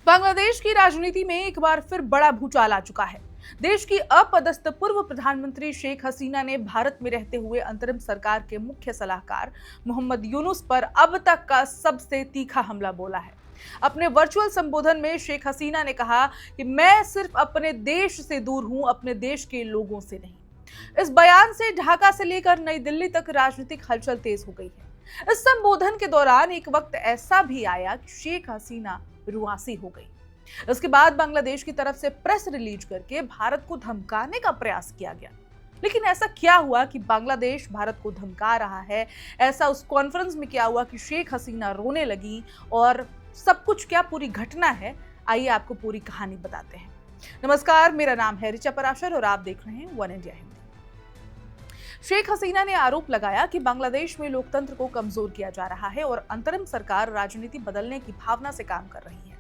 बांग्लादेश की राजनीति में एक बार फिर बड़ा भूचाल आ चुका है। देश की अपदस्थ पूर्व प्रधानमंत्री शेख हसीना ने भारत में रहते हुए अंतरिम सरकार के मुख्य सलाहकार मोहम्मद यूनुस पर अब तक का सबसे तीखा हमला बोला है। अपने वर्चुअल संबोधन में शेख हसीना ने कहा कि मैं सिर्फ अपने देश से दूर हूं, अपने देश के लोगों से नहीं। इस बयान से ढाका से लेकर नई दिल्ली तक राजनीतिक हलचल तेज हो गई है। इस संबोधन के दौरान एक वक्त ऐसा भी आया कि शेख हसीना रुआसी हो गई। इसके बाद बांग्लादेश की तरफ से प्रेस रिलीज करके भारत को धमकाने का प्रयास किया गया। लेकिन ऐसा क्या हुआ कि बांग्लादेश भारत को धमका रहा है? ऐसा उस कॉन्फ्रेंस में क्या हुआ कि शेख हसीना रोने लगी? और सब कुछ क्या पूरी घटना है? आइए आपको पूरी कहानी बताते हैं। नमस्कार, मेरा नाम है ऋचा पराशर और आप देख रहे हैं वन इंडिया हिंदी। शेख हसीना ने आरोप लगाया कि बांग्लादेश में लोकतंत्र को कमजोर किया जा रहा है और अंतरिम सरकार राजनीति बदलने की भावना से काम कर रही है।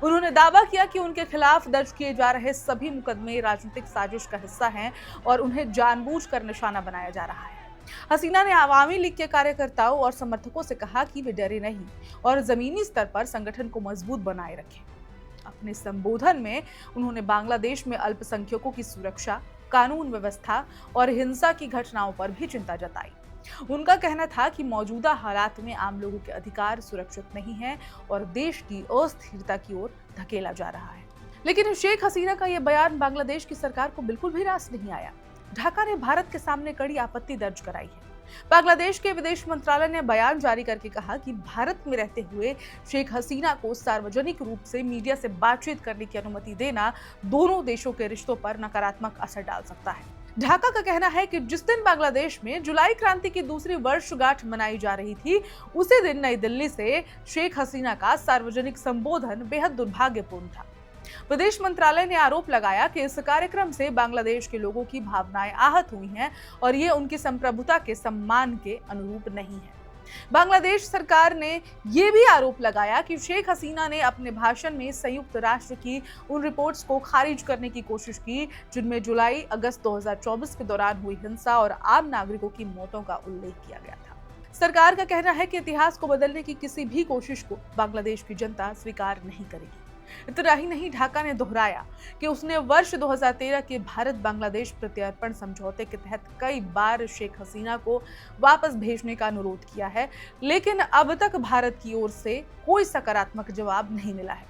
उन्होंने दावा किया कि उनके खिलाफ दर्ज किए जा रहे सभी मुकदमे राजनीतिक साजिश का हिस्सा हैं और उन्हें जानबूझकर निशाना बनाया जा रहा है। हसीना ने आवामी लीग के कार्यकर्ताओं और समर्थकों से कहा कि वे डरे नहीं और जमीनी स्तर पर संगठन को मजबूत बनाए रखें। अपने संबोधन में उन्होंने बांग्लादेश में अल्पसंख्यकों की सुरक्षा, कानून व्यवस्था और हिंसा की घटनाओं पर भी चिंता जताई। उनका कहना था कि मौजूदा हालात में आम लोगों के अधिकार सुरक्षित नहीं हैं और देश की अस्थिरता की ओर धकेला जा रहा है। लेकिन शेख हसीना का यह बयान बांग्लादेश की सरकार को बिल्कुल भी रास नहीं आया। ढाका ने भारत के सामने कड़ी आपत्ति दर्ज कराई है। बांग्लादेश के विदेश मंत्रालय ने बयान जारी करके कहा कि भारत में रहते हुए शेख हसीना को सार्वजनिक रूप से मीडिया से बातचीत करने की अनुमति देना दोनों देशों के रिश्तों पर नकारात्मक असर डाल सकता है। ढाका का कहना है कि जिस दिन बांग्लादेश में जुलाई क्रांति की दूसरी वर्षगांठ मनाई जा रही थी, उसी दिन नई दिल्ली से शेख हसीना का सार्वजनिक संबोधन बेहद दुर्भाग्यपूर्ण था। विदेश मंत्रालय ने आरोप लगाया कि इस कार्यक्रम से बांग्लादेश के लोगों की भावनाएं आहत हुई हैं और ये उनकी संप्रभुता के सम्मान के अनुरूप नहीं है। बांग्लादेश सरकार ने यह भी आरोप लगाया कि शेख हसीना ने अपने भाषण में संयुक्त राष्ट्र की उन रिपोर्ट्स को खारिज करने की कोशिश की जिनमें जुलाई अगस्त 2024 के दौरान हुई हिंसा और आम नागरिकों की मौतों का उल्लेख किया गया था। सरकार का कहना है कि इतिहास को बदलने की किसी भी कोशिश को बांग्लादेश की जनता स्वीकार नहीं करेगी। इतना ही नहीं, ढाका ने दोहराया कि उसने वर्ष 2013 के भारत बांग्लादेश प्रत्यर्पण समझौते के तहत कई बार शेख हसीना को वापस भेजने का अनुरोध किया है, लेकिन अब तक भारत की ओर से कोई सकारात्मक जवाब नहीं मिला है।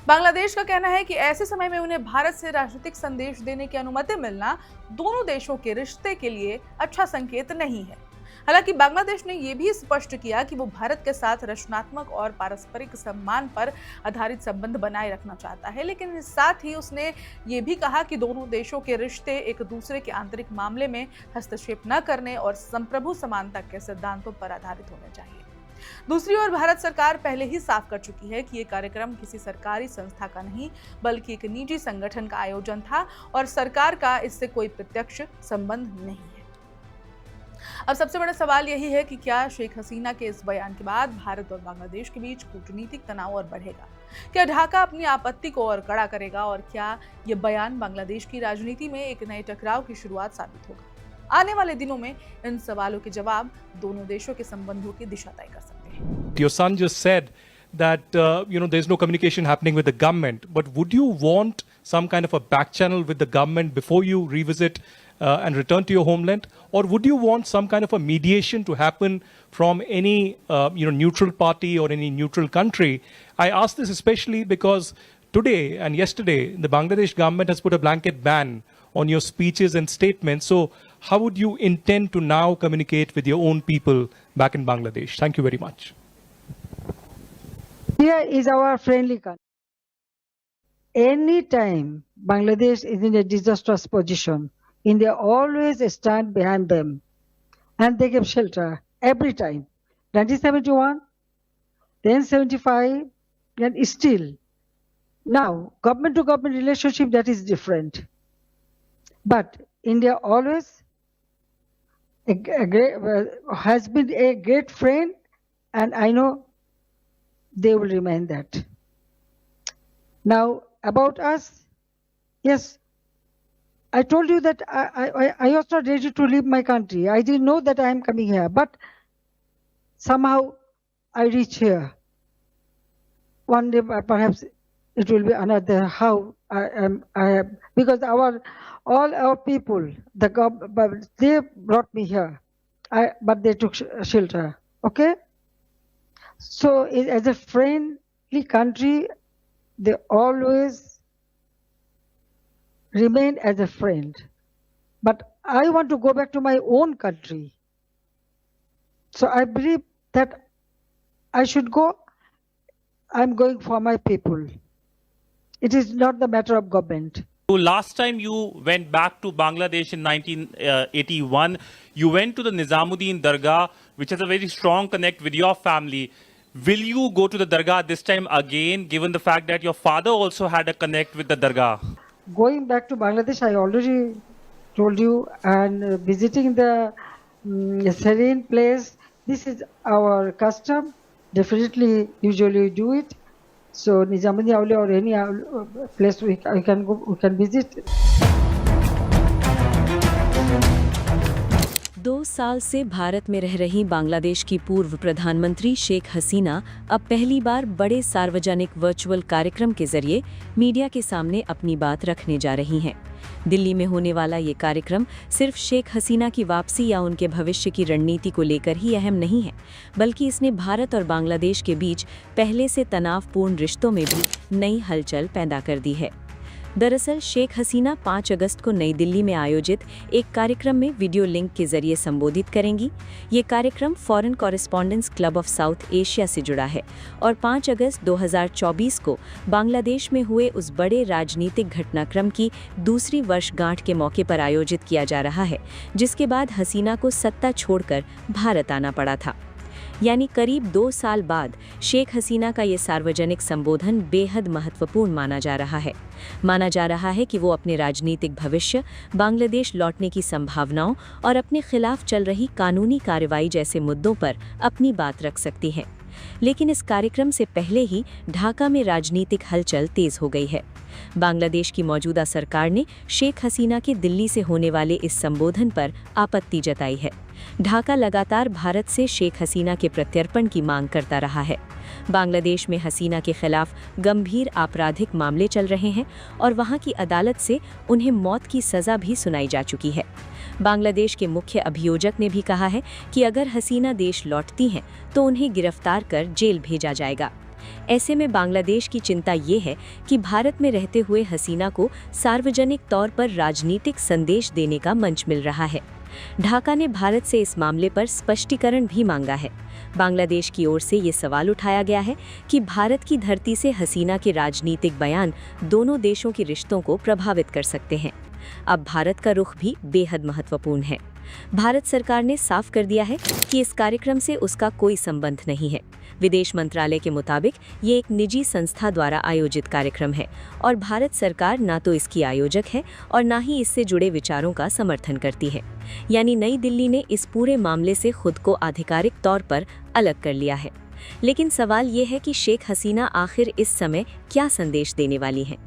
बांग्लादेश का कहना है कि ऐसे समय में उन्हें भारत से राजनीतिक संदेश देने की अनुमति मिलना दोनों देशों के रिश्ते के लिए अच्छा संकेत नहीं है। हालांकि बांग्लादेश ने यह भी स्पष्ट किया कि वो भारत के साथ रचनात्मक और पारस्परिक सम्मान पर आधारित संबंध बनाए रखना चाहता है, लेकिन साथ ही उसने ये भी कहा कि दोनों देशों के रिश्ते एक दूसरे के आंतरिक मामले में हस्तक्षेप न करने और संप्रभु समानता के सिद्धांतों पर आधारित होने चाहिए। दूसरी ओर भारत सरकार पहले ही साफ कर चुकी है कि ये कार्यक्रम किसी सरकारी संस्था का नहीं बल्कि एक निजी संगठन का आयोजन था और सरकार का इससे कोई प्रत्यक्ष संबंध नहीं है। अब सबसे बड़ा सवाल यही है कि क्या शेख हसीना के इस बयान के बाद भारत और बांग्लादेश के बीच कूटनीतिक तनाव और बढ़ेगा? क्या ढाका अपनी आपत्ति को और कड़ा करेगा और क्या ये बयान बांग्लादेश की राजनीति में एक नए टकराव की शुरुआत साबित होगा? आने वाले दिनों में इन सवालों के जवाब दोनों देशों के संबंधों की दिशा तय कर सकते हैं। Your son just said that there's no communication happening with the government, but would you want some kind of a back channel with the government before you revisit and return to your homeland, or would you want some kind of a mediation to happen from any neutral party or any neutral country? I ask this especially because today and yesterday the Bangladesh government has put a blanket ban on your speeches and statements. So how would you intend to now communicate with your own people back in Bangladesh? Thank you very much. Here is our friendly country. Anytime Bangladesh is in a disastrous position, India always stand behind them and they give shelter every time. 1971, then 75, and still. Now, government to government relationship, that is different. But India always has been a great friend, and I know they will remain that. Now, about us, yes, I told you that I was not ready to leave my country. I didn't know that I am coming here, but somehow I reach here. One day, perhaps it will be another how I am because all our people, they brought me here, but they took shelter. Okay, so as a friendly country, they always remain as a friend. But I want to go back to my own country. So I believe that I should go. I'm going for my people. It is not the matter of government. So last time you went back to Bangladesh in 1981, you went to the Nizamuddin Dargah, which has a very strong connect with your family. Will you go to the Dargah this time again, given the fact that your father also had a connect with the Dargah? Going back to Bangladesh, I already told you, and visiting the serene place, this is our custom. Definitely, usually we do it. So Nizamuddin Aulia or any place we can go, we can visit. 2 साल से भारत में रह रही बांग्लादेश की पूर्व प्रधानमंत्री शेख हसीना अब पहली बार बड़े सार्वजनिक वर्चुअल कार्यक्रम के जरिए मीडिया के सामने अपनी बात रखने जा रही हैं। दिल्ली में होने वाला ये कार्यक्रम सिर्फ शेख हसीना की वापसी या उनके भविष्य की रणनीति को लेकर ही अहम नहीं है, बल्कि इसने भारत और बांग्लादेश के बीच पहले से तनावपूर्ण रिश्तों में भी नई हलचल पैदा कर दी है। दरअसल शेख हसीना 5 अगस्त को नई दिल्ली में आयोजित एक कार्यक्रम में वीडियो लिंक के जरिए संबोधित करेंगी। ये कार्यक्रम foreign correspondents club of south Asia से जुड़ा है और 5 अगस्त 2024 को बांग्लादेश में हुए उस बड़े राजनीतिक घटनाक्रम की दूसरी वर्षगांठ के मौके पर आयोजित किया जा रहा है, जिसके बाद हसीना को सत्ता छोड़कर भारत आना पड़ा था। यानी करीब 2 साल बाद शेख हसीना का ये सार्वजनिक संबोधन बेहद महत्वपूर्ण माना जा रहा है। माना जा रहा है कि वो अपने राजनीतिक भविष्य, बांग्लादेश लौटने की संभावनाओं और अपने खिलाफ चल रही कानूनी कार्रवाई जैसे मुद्दों पर अपनी बात रख सकती हैं। लेकिन इस कार्यक्रम से पहले ही ढाका में राजनीतिक हलचल तेज हो गई है। बांग्लादेश की मौजूदा सरकार ने शेख हसीना के दिल्ली से होने वाले इस संबोधन पर आपत्ति जताई है। ढाका लगातार भारत से शेख हसीना के प्रत्यर्पण की मांग करता रहा है। बांग्लादेश में हसीना के खिलाफ गंभीर आपराधिक मामले चल रहे हैं और वहां की अदालत से उन्हें मौत की सजा भी सुनाई जा चुकी है। बांग्लादेश के मुख्य अभियोजक ने भी कहा है कि अगर हसीना देश लौटती हैं तो उन्हें गिरफ्तार कर जेल भेजा जाएगा। ऐसे में बांग्लादेश की चिंता ये है कि भारत में रहते हुए हसीना को सार्वजनिक तौर पर राजनीतिक संदेश देने का मंच मिल रहा है। ढाका ने भारत से इस मामले पर स्पष्टीकरण भी मांगा है। बांग्लादेश की ओर से ये सवाल उठाया गया है कि भारत की धरती से हसीना के राजनीतिक बयान दोनों देशों के रिश्तों को प्रभावित कर सकते हैं। अब भारत का रुख भी बेहद महत्वपूर्ण है। भारत सरकार ने साफ कर दिया है कि इस कार्यक्रम से उसका कोई संबंध नहीं है। विदेश मंत्रालय के मुताबिक ये एक निजी संस्था द्वारा आयोजित कार्यक्रम है और भारत सरकार ना तो इसकी आयोजक है और ना ही इससे जुड़े विचारों का समर्थन करती है। यानी नई दिल्ली ने इस पूरे मामले से खुद को आधिकारिक तौर पर अलग कर लिया है। लेकिन सवाल ये है कि शेख हसीना आखिर इस समय क्या संदेश देने वाली हैं?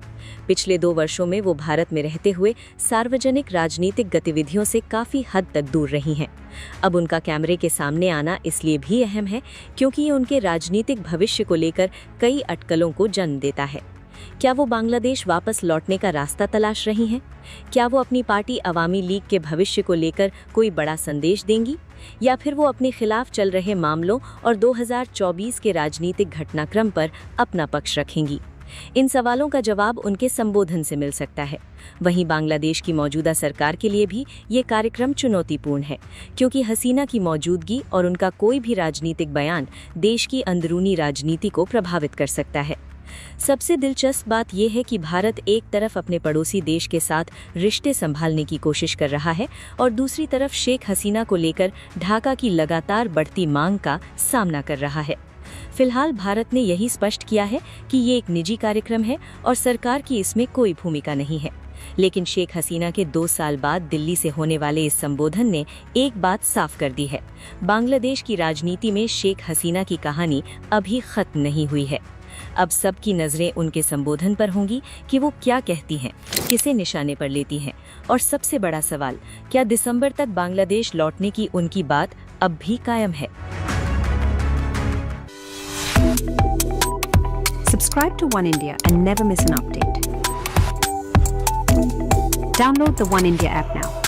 पिछले 2 वर्षों में वो भारत में रहते हुए सार्वजनिक राजनीतिक गतिविधियों से काफी हद तक दूर रही हैं। अब उनका कैमरे के सामने आना इसलिए भी अहम है क्योंकि ये उनके राजनीतिक भविष्य को लेकर कई अटकलों को जन्म देता है। क्या वो बांग्लादेश वापस लौटने का रास्ता तलाश रही हैं? क्या वो अपनी पार्टी अवामी लीग के भविष्य को लेकर कोई बड़ा संदेश देंगी, या फिर वो अपने खिलाफ चल रहे मामलों और 2024 के राजनीतिक घटनाक्रम पर अपना पक्ष रखेंगी? इन सवालों का जवाब उनके संबोधन से मिल सकता है। वहीं बांग्लादेश की मौजूदा सरकार के लिए भी ये कार्यक्रम चुनौतीपूर्ण है, क्योंकि हसीना की मौजूदगी और उनका कोई भी राजनीतिक बयान देश की अंदरूनी राजनीति को प्रभावित कर सकता है। सबसे दिलचस्प बात यह है कि भारत एक तरफ अपने पड़ोसी देश के साथ रिश्ते संभालने की कोशिश कर रहा है और दूसरी तरफ शेख हसीना को लेकर ढाका की लगातार बढ़ती मांग का सामना कर रहा है। फिलहाल भारत ने यही स्पष्ट किया है कि ये एक निजी कार्यक्रम है और सरकार की इसमें कोई भूमिका नहीं है। लेकिन शेख हसीना के 2 साल बाद दिल्ली से होने वाले इस संबोधन ने एक बात साफ कर दी है, बांग्लादेश की राजनीति में शेख हसीना की कहानी अभी खत्म नहीं हुई है। अब सबकी नजरें उनके संबोधन पर होंगी कि वो क्या कहती हैं, किसे निशाने पर लेती हैं, और सबसे बड़ा सवाल, क्या दिसंबर तक बांग्लादेश लौटने की उनकी बात अब भी कायम है? Subscribe to One India and never miss an update. Download the One India app now.